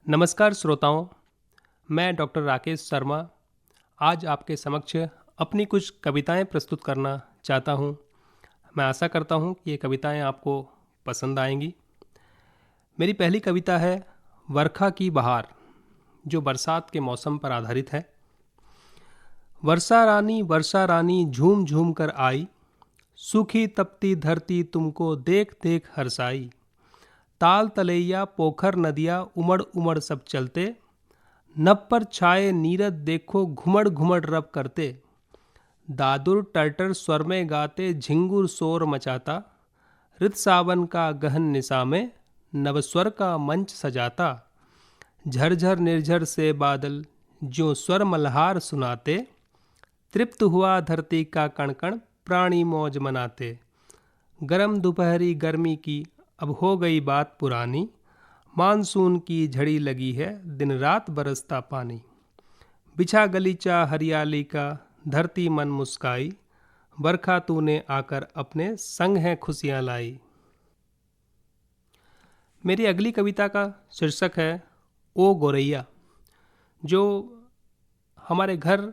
नमस्कार श्रोताओं, मैं डॉक्टर राकेश शर्मा आज आपके समक्ष अपनी कुछ कविताएं प्रस्तुत करना चाहता हूं। मैं आशा करता हूं कि ये कविताएं आपको पसंद आएंगी। मेरी पहली कविता है वर्षा की बहार, जो बरसात के मौसम पर आधारित है। वर्षा रानी झूम झूम कर आई, सूखी तपती धरती तुमको देख देख हर्षाई। ताल तलैया पोखर नदियाँ उमड़ उमड़ सब चलते, नभ पर छाए नीरद देखो घुमड़ घुमड़ रब करते। दादुर टर्टर स्वर में गाते झिंगुर शोर मचाता, ऋत सावन का गहन निशा में नवस्वर का मंच सजाता। झरझर निर्झर से बादल ज्यों स्वर मल्हार सुनाते, तृप्त हुआ धरती का कण कण प्राणी मौज मनाते। गरम दोपहरी गर्मी की अब हो गई बात पुरानी, मानसून की झड़ी लगी है दिन रात बरसता पानी। बिछा गलीचा हरियाली का धरती मन मुस्काई, बरखा तूने आकर अपने संग है खुशियाँ लाई। मेरी अगली कविता का शीर्षक है ओ गोरैया, जो हमारे घर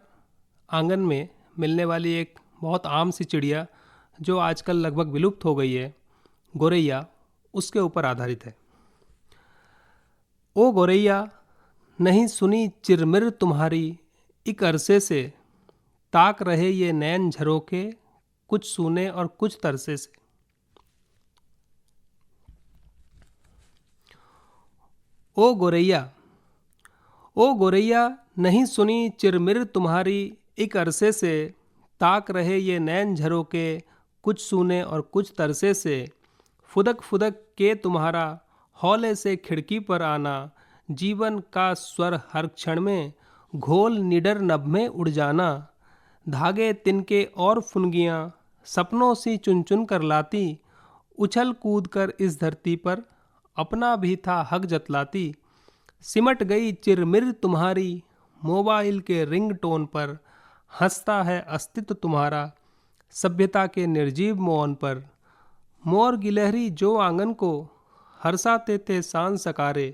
आंगन में मिलने वाली एक बहुत आम सी चिड़िया जो आजकल लगभग विलुप्त हो गई है, गोरैया, उसके ऊपर आधारित है। ओ गोरैया, नहीं सुनी चिरमिर तुम्हारी एक अरसे से, ताक रहे ये नैन झरोके कुछ सूने और कुछ तरसे से। ओ गोरैया, ओ गोरैया, नहीं सुनी चिरमिर तुम्हारी एक अरसे से, ताक रहे ये नैन झरोके कुछ सूने और कुछ तरसे से। फुदक फुदक के तुम्हारा हौले से खिड़की पर आना, जीवन का स्वर हर क्षण में घोल निडर नभ में उड़ जाना। धागे तिनके और फुनगियाँ सपनों सी चुन चुन कर लाती, उछल कूद कर इस धरती पर अपना भी था हक जतलाती। सिमट गई चिरमिर तुम्हारी मोबाइल के रिंगटोन पर, हंसता है अस्तित्व तुम्हारा सभ्यता के निर्जीव मौन पर। मोर गिलहरी जो आंगन को हर्षाते थे शान सकारे,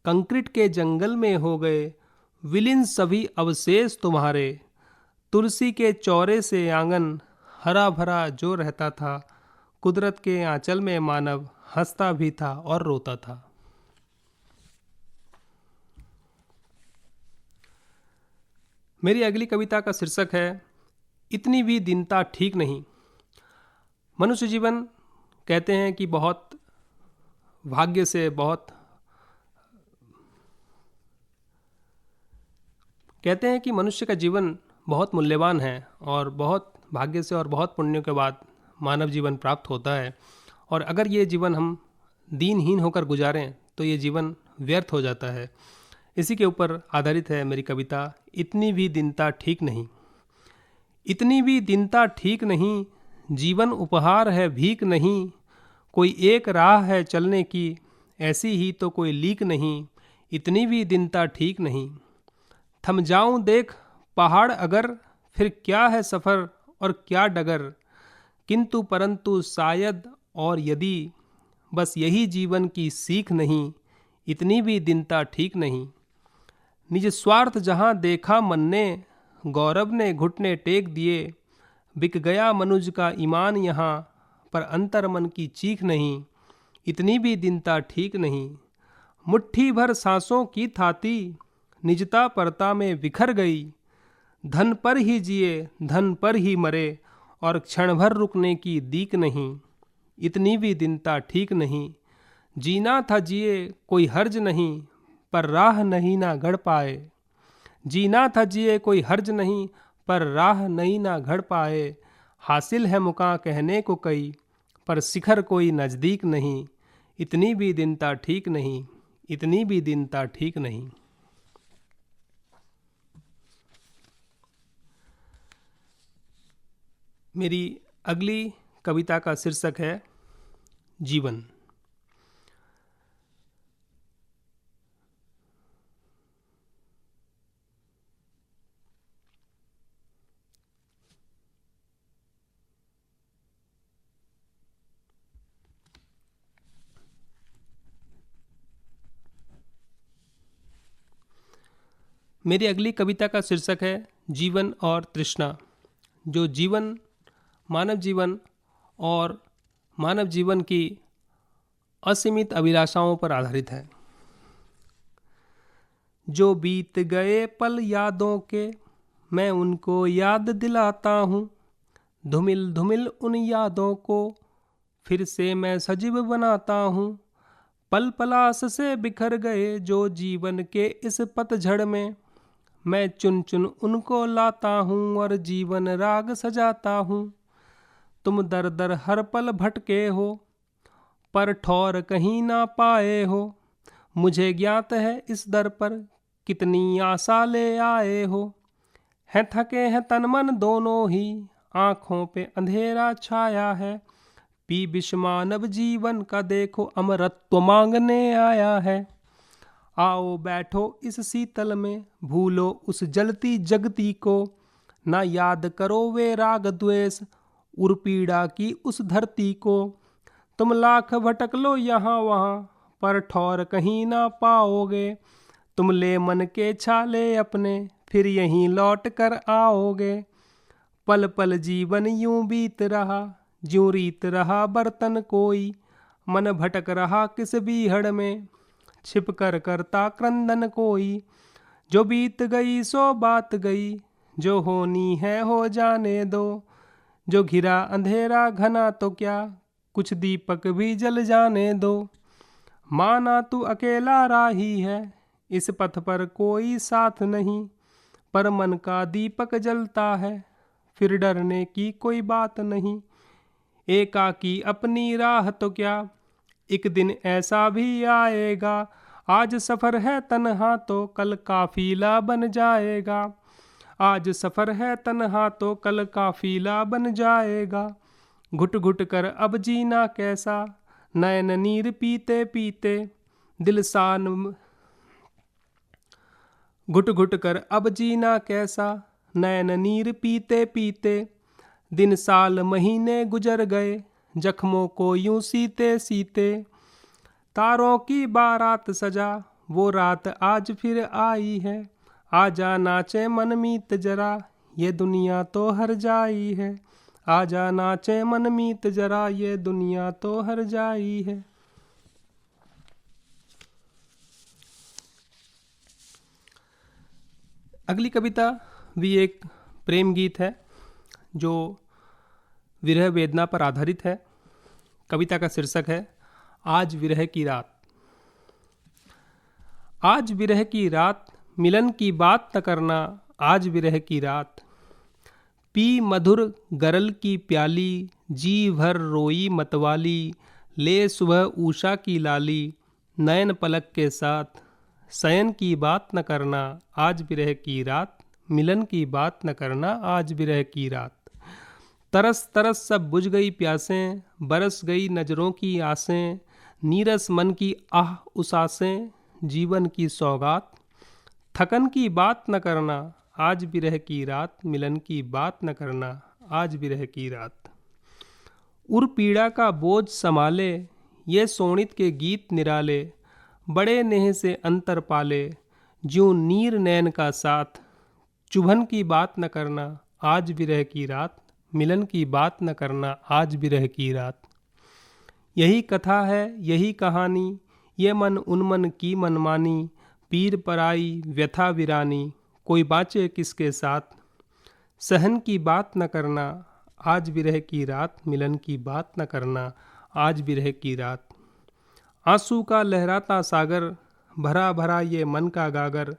कंक्रीट के जंगल में हो गए विलीन सभी अवशेष तुम्हारे। तुलसी के चौरे से आंगन हरा भरा जो रहता था, कुदरत के आंचल में मानव हंसता भी था और रोता था। मेरी अगली कविता का शीर्षक है इतनी भी दीनता ठीक नहीं। मनुष्य जीवन कहते हैं कि बहुत भाग्य से कहते हैं कि मनुष्य का जीवन बहुत मूल्यवान है और बहुत भाग्य से और बहुत पुण्यों के बाद मानव जीवन प्राप्त होता है। और अगर ये जीवन हम दीनहीन होकर गुजारें तो ये जीवन व्यर्थ हो जाता है। इसी के ऊपर आधारित है मेरी कविता इतनी भी दीनता ठीक नहीं। इतनी भी दीनता ठीक नहीं, जीवन उपहार है भीख नहीं। कोई एक राह है चलने की, ऐसी ही तो कोई लीक नहीं। इतनी भी दीनता ठीक नहीं। थम जाऊं देख पहाड़ अगर, फिर क्या है सफ़र और क्या डगर। किंतु परंतु शायद और यदि, बस यही जीवन की सीख नहीं। इतनी भी दीनता ठीक नहीं। निज स्वार्थ जहाँ देखा मन ने, गौरव ने घुटने टेक दिए। बिक गया मनुज का ईमान यहाँ, पर अंतर मन की चीख नहीं। इतनी भी दीनता ठीक नहीं। मुट्ठी भर सांसों की थाती, निजता परता में बिखर गई। धन पर ही जिए धन पर ही मरे, और क्षण भर रुकने की दीक नहीं। इतनी भी दीनता ठीक नहीं। जीना था जिए कोई हर्ज नहीं, पर राह नहीं ना गढ़ पाए। जीना था जिए कोई हर्ज नहीं, पर राह नहीं ना घड़ पाए। हासिल है मुका कहने को कई, पर शिखर कोई नज़दीक नहीं। इतनी भी दीनता ठीक नहीं। इतनी भी दीनता ठीक नहीं। मेरी अगली कविता का शीर्षक है जीवन। मेरी अगली कविता का शीर्षक है जीवन और तृष्णा। जो जीवन और मानव जीवन की असीमित अभिलाषाओं पर आधारित है। जो बीत गए पल यादों के मैं उनको याद दिलाता हूँ, धुमिल धुमिल उन यादों को फिर से मैं सजीव बनाता हूँ। पल पलास से बिखर गए जो जीवन के इस पतझड़ में, मैं चुन चुन उनको लाता हूँ और जीवन राग सजाता हूँ। तुम दर दर हर पल भटके हो पर ठौर कहीं ना पाए हो, मुझे ज्ञात है इस दर पर कितनी आशा ले आए हो। हैं थके हैं तन मन दोनों ही, आँखों पे अंधेरा छाया है, पी विष मानव जीवन का देखो अमरत्व मांगने आया है। आओ बैठो इस शीतल में, भूलो उस जलती जगती को, ना याद करो वे राग द्वेष उर्पीड़ा की उस धरती को। तुम लाख भटक लो यहाँ वहाँ पर ठौर कहीं ना पाओगे, तुम ले मन के छाले अपने फिर यहीं लौट कर आओगे। पल पल जीवन यूं बीत रहा ज्यों रीत रहा बर्तन कोई, मन भटक रहा किस बीहड़ में छिप कर करता क्रंदन कोई। जो बीत गई सो बात गई, जो होनी है हो जाने दो, जो घिरा अंधेरा घना तो क्या कुछ दीपक भी जल जाने दो। माना तू अकेला राही है इस पथ पर कोई साथ नहीं, पर मन का दीपक जलता है फिर डरने की कोई बात नहीं। एकाकी अपनी राह तो क्या एक दिन ऐसा भी आएगा, आज सफ़र है तन्हा तो कल काफिला बन जाएगा। आज सफ़र है तन्हा तो कल काफिला बन जाएगा। घुट घुट कर अब जीना कैसा नयन नीर पीते पीते, दिल सान घुट घुट कर अब जीना कैसा नयन नीर पीते पीते। दिन साल महीने गुजर गए जख्मों को यूं सीते सीते। तारों की बारात सजा वो रात आज फिर आई है, आजा नाचे मनमीत जरा ये दुनिया तो हर जाई है। आजा नाचे मनमीत जरा ये दुनिया तो हर जाई है। अगली कविता भी एक प्रेम गीत है जो विरह वेदना पर आधारित है। कविता का शीर्षक है आज विरह की रात। आज विरह की रात मिलन की बात न करना, आज विरह की रात। पी मधुर गरल की प्याली जी भर रोई मतवाली, ले सुबह उषा की लाली नयन पलक के साथ। शयन की बात न करना आज विरह की रात, मिलन की बात न करना आज विरह की रात। तरस तरस सब बुझ गई प्यासें, बरस गई नजरों की आसें, नीरस मन की आह उसासें जीवन की सौगात। थकन की बात न करना आज विरह की रात, मिलन की बात न करना आज विरह की रात। उर पीड़ा का बोझ संभाले ये सोणित के गीत निराले, बड़े नेह से अंतर पाले ज्यों नीर नैन का साथ। चुभन की बात न करना आज विरह की रात, मिलन की बात न करना आज विरह की रात। यही कथा है यही कहानी ये मन उन्मन की मनमानी, पीर पराई व्यथा विरानी कोई बाँचे किसके साथ। सहन की बात न करना आज विरह की रात, मिलन की बात न करना आज विरह की रात। आंसू का लहराता सागर भरा भरा ये मन का गागर,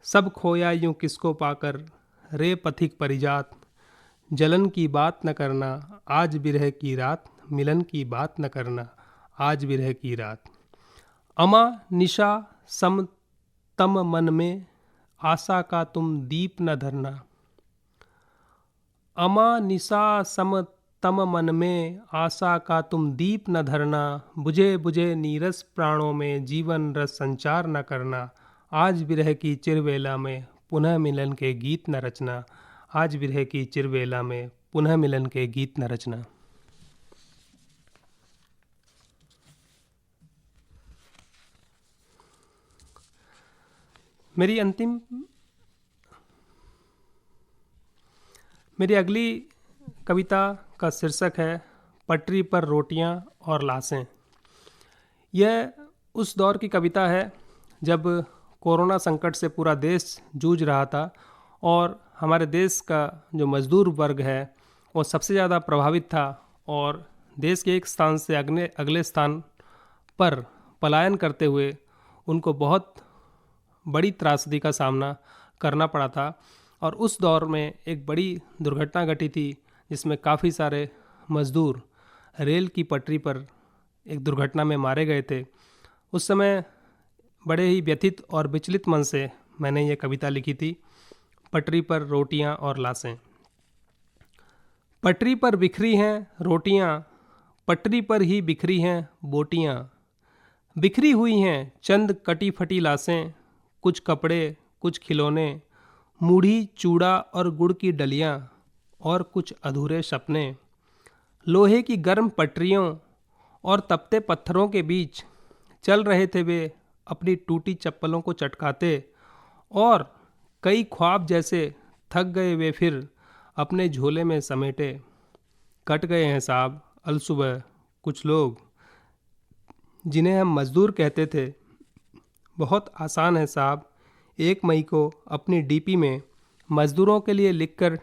सब खोया यूं किसको पाकर रे पथिक परिजात। जलन की बात न करना आज विरह की रात, मिलन की बात न करना आज विरह की रात। अमा निशा सम तम मन में आशा का तुम दीप न धरना। अमा निशा सम तम मन में आशा का तुम दीप न धरना, बुझे बुझे नीरस प्राणों में जीवन रस संचार न करना। आज विरह की चिरवेला में पुनः मिलन के गीत न रचना, आज विरह की चिरवेला में पुनः मिलन के गीत न रचना। मेरी अंतिम मेरी अगली कविता का शीर्षक है पटरी पर रोटियां और लाशें। यह उस दौर की कविता है जब कोरोना संकट से पूरा देश जूझ रहा था और हमारे देश का जो मज़दूर वर्ग है वो सबसे ज़्यादा प्रभावित था और देश के एक स्थान से अगले अगले स्थान पर पलायन करते हुए उनको बहुत बड़ी त्रासदी का सामना करना पड़ा था। और उस दौर में एक बड़ी दुर्घटना घटी थी जिसमें काफ़ी सारे मज़दूर रेल की पटरी पर एक दुर्घटना में मारे गए थे। उस समय बड़े ही व्यथित और विचलित मन से मैंने ये कविता लिखी थी, पटरी पर रोटियां और लाशें। पटरी पर बिखरी हैं रोटियां, पटरी पर ही बिखरी हैं बोटियां। बिखरी हुई हैं चंद कटी फटी लाशें, कुछ कपड़े कुछ खिलौने, मूढ़ी चूड़ा और गुड़ की डलियां और कुछ अधूरे सपने। लोहे की गर्म पटरियों और तपते पत्थरों के बीच चल रहे थे वे अपनी टूटी चप्पलों को चटकाते, और कई ख्वाब जैसे थक गए वे फिर अपने झोले में समेटे। कट गए हैं साहब अलसुबह कुछ लोग जिन्हें हम मज़दूर कहते थे। बहुत आसान है साहब 1 मई को अपनी डीपी में मज़दूरों के लिए लिखकर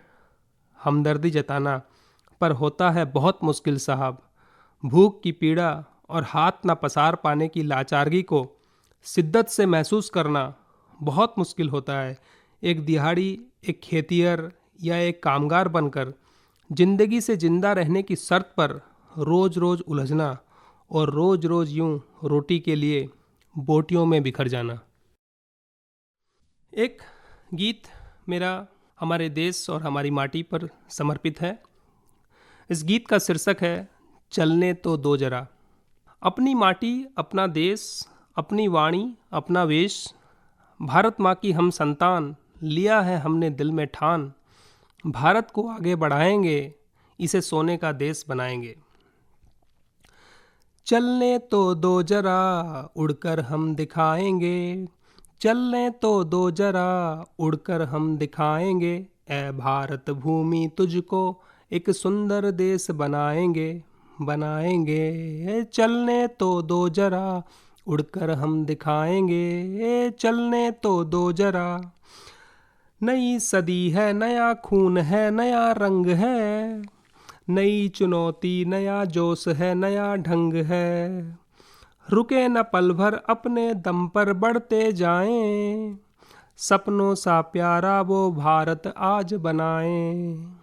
हमदर्दी जताना, पर होता है बहुत मुश्किल साहब। भूख की पीड़ा और हाथ न पसार पाने की लाचारगी को शिद्दत से महसूस करना बहुत मुश्किल होता है। एक दिहाड़ी, एक खेतियर या एक कामगार बनकर जिंदगी से जिंदा रहने की शर्त पर रोज़ रोज़ उलझना और रोज़ रोज़ यूं रोटी के लिए बोटियों में बिखर जाना। एक गीत मेरा हमारे देश और हमारी माटी पर समर्पित है। इस गीत का शीर्षक है चलने तो दो जरा। अपनी माटी अपना देश, अपनी वाणी अपना वेश, भारत माँ की हम संतान, लिया है हमने दिल में ठान। भारत को आगे बढ़ाएंगे, इसे सोने का देश बनाएंगे। चलने तो दो जरा उड़कर हम दिखाएंगे, चलने तो दो जरा उड़कर हम दिखाएंगे। ए भारत भूमि तुझको एक सुंदर देश बनाएंगे, बनाएंगे। चलने तो दो जरा उड़कर हम दिखाएंगे, चलने तो दो जरा। नई सदी है, नया खून है, नया रंग है, नई चुनौती नया जोश है, नया ढंग है। रुके न पल भर अपने दम पर बढ़ते जाएं, सपनों सा प्यारा वो भारत आज बनाएं।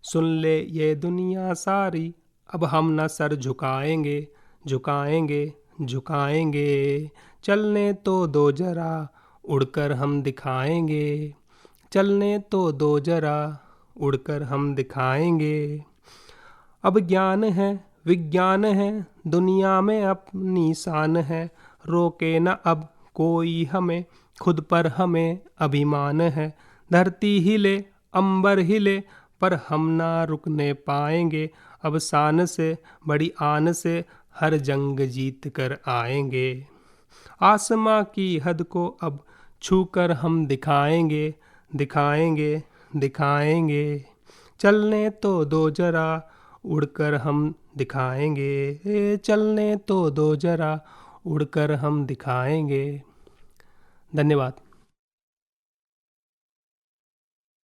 सुन ले ये दुनिया सारी, अब हम न सर झुकाएंगे, झुकाएंगे, झुकाएंगे। चलने तो दो जरा उड़कर हम दिखाएंगे, चलने तो दो जरा उड़कर हम दिखाएंगे। अब ज्ञान है विज्ञान है, दुनिया में अपनी शान है। रोके न अब कोई हमें, खुद पर हमें अभिमान है। धरती हिले अंबर हिले, पर हम ना रुकने पाएंगे। अब शान से बड़ी आन से हर जंग जीत कर आएंगे। आसमां की हद को अब छूकर हम दिखाएंगे, दिखाएंगे, दिखाएंगे। चलने तो दो जरा उड़कर हम दिखाएंगे, चलने तो दो जरा उड़कर हम दिखाएंगे। धन्यवाद।